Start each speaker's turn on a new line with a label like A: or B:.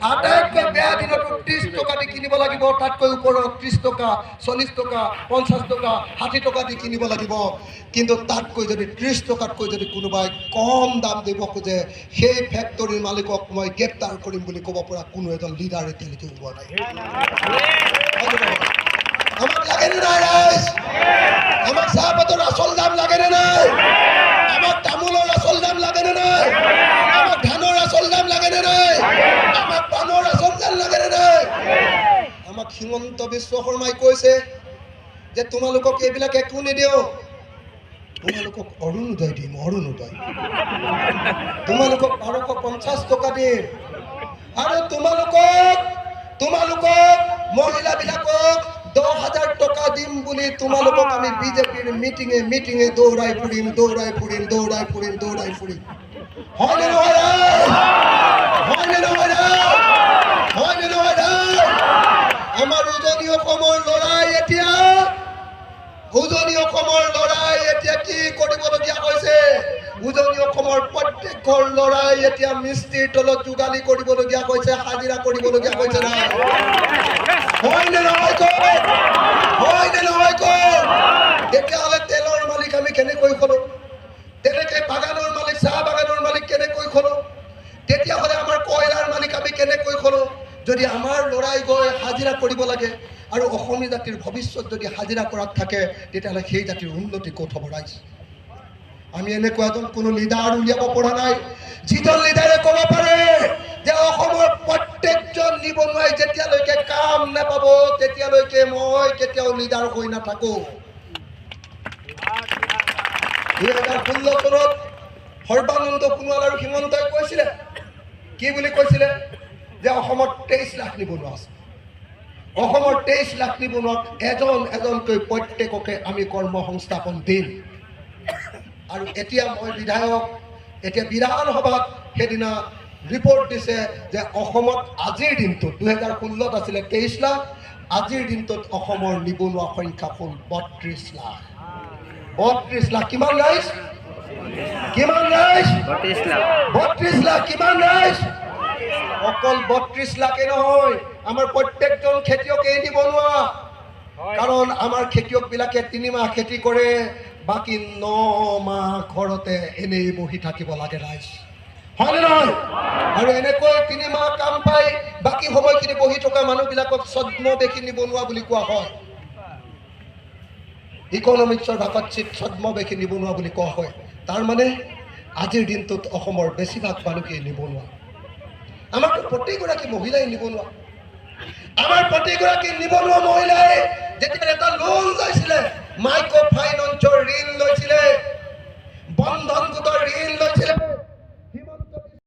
A: আটাইতকৈ বেয়া দিনত 30 টকা দি কিনিব লাগিব, তাতকৈ ওপৰত 30 টকা 40 টকা 50 টকা 60 টকা দি কিনিব লাগিব। কিন্তু তাতকৈ যদি 30 টকাতকৈ যদি কোনোবাই কম দাম দিব খোজে, সেই ফেক্টৰীৰ মালিকক মই গ্ৰেপ্তাৰ কৰিম বুলি ক'ব পৰা কোনো এজন লিডাৰ এতিয়ালৈকে ওলোৱা নাই। আমাক লাগেনে নাই ৰাইজ? আমাক চাহপাতৰ আচল দাম লাগেনে নাই? আমাক তামোলৰ আচল দাম লাগেনে নাই? আমাক ধানৰ আচল দাম লাগেনে নাই? আমাক পাণৰ আচল দাম লাগেনে নাই? আমাক হিমন্ত বিশ্ব শৰ্মাই কৈছে যে তোমালোকক এইবিলাক একো নিদিওঁ, তোমালোকক অৰুণোদয় দিম, অৰুণোদয়। তোমালোকক 1250 টকা দিম, আৰু তোমালোকক মহিলাবিলাকক 10,000 টকা দিম বুলি তোমালোকক আমি বিজেপিৰ মিটিঙে দৌৰাই ফুৰিম। হয়নে নহয়? হয়নে নহয়? হয়নে নহয়? আমাৰ উজনি অসমৰ লৰাই এতিয়া কি কৰিবলগীয়া হৈছে? উজনি অসমৰ প্ৰত্যেক ঘৰ লৰাই এতিয়া মিস্ত্ৰীৰ তলত যোগালী কৰিবলগীয়া হৈছে, হাজিৰা কৰিবলগীয়া হৈছে না? হয়নে নহয়? হয়নে নহয়? তেতিয়াহ'লে তেলৰ মালিক আমি কেনেকৈ খোলো? তেনেকৈ বাগানৰ মালিক, চাহ বাগানৰ মালিক কেনেকৈ খোলো? তেতিয়াহ'লে আমাৰ কয়লাৰ মালিক আমি কেনেকৈ খোলো? যদি আমাৰ ল'ৰাই গৈ হাজিৰা কৰিব লাগে আৰু অসমীয়া জাতিৰ ভৱিষ্যত যদি হাজিৰা কৰাত থাকে, তেতিয়াহ'লে সেই জাতিৰ উন্নতি ক'ত হ'ব ৰাইজ? আমি এনেকুৱা এজন কোনো লিডাৰ উলিয়াব পৰা নাই যিজন লিডাৰে ক'ব পাৰে যে অসমৰ প্ৰত্যেকজন নিবনুৱাই যেতিয়ালৈকে কাম নাপাব তেতিয়ালৈকে মই কেতিয়াও লিডাৰ হৈ নাথাকো। 2016 চনত সৰ্বানন্দ সোণোৱাল আৰু হিমন্তই কৈছিলে, কি বুলি কৈছিলে? যে অসমত 23 লাখ নিবনুৱা আছে। অসমৰ 23 লাখ নিবনুৱাক এজনকৈ প্ৰত্যেককে আমি কৰ্মসংস্থাপন দিম। আৰু এতিয়া মই বিধায়ক, এতিয়া বিধানসভাত সেইদিনা ৰিপৰ্ট দিছে যে অসমত আজিৰ দিনটোত 2016 আছিলে 23 লাখ, আজিৰ দিনটোত অসমৰ নিবনুৱা সংখ্যা হ'ল 32 লাখ। 32 লাখ কিমান ৰাইজ? কিমান ৰাইজ? 32 লাখ কিমান ৰাইজ? অকল 32 লাখে নহয়, আমাৰ প্ৰত্যেকজন খেতিয়কেই নিবনুৱা। কাৰণ আমাৰ খেতিয়কবিলাকে 3 মাহ খেতি কৰে, বাকী 9 মাহ ঘৰতে এনেই বহি থাকিব লাগে ৰাইজ। হয়নে নহয়? আৰু এনেকৈ 3 মাহ কাম পাই বাকী সময়খিনি বহি থকা মানুহবিলাকক ছদ্মবেশী নিবনুৱা বুলি কোৱা হয়। ইকনমিক্সৰ ভাষাত ছদ্মবেশী নিবনুৱা বুলি কোৱা হয়। তাৰ মানে আজিৰ দিনটোত অসমৰ বেছিভাগ মানুহেই নিবনুৱা। আমাৰ প্ৰতিগৰাকী মহিলাই নিবনুৱা। আমাৰ প্ৰতিগৰাকী নিবনুৱা মহিলাই যেতিয়া এটা লোন লৈছিলে, মাইক্ৰ' ফাইনেন্সৰ ঋণ লৈছিলে, বন্ধন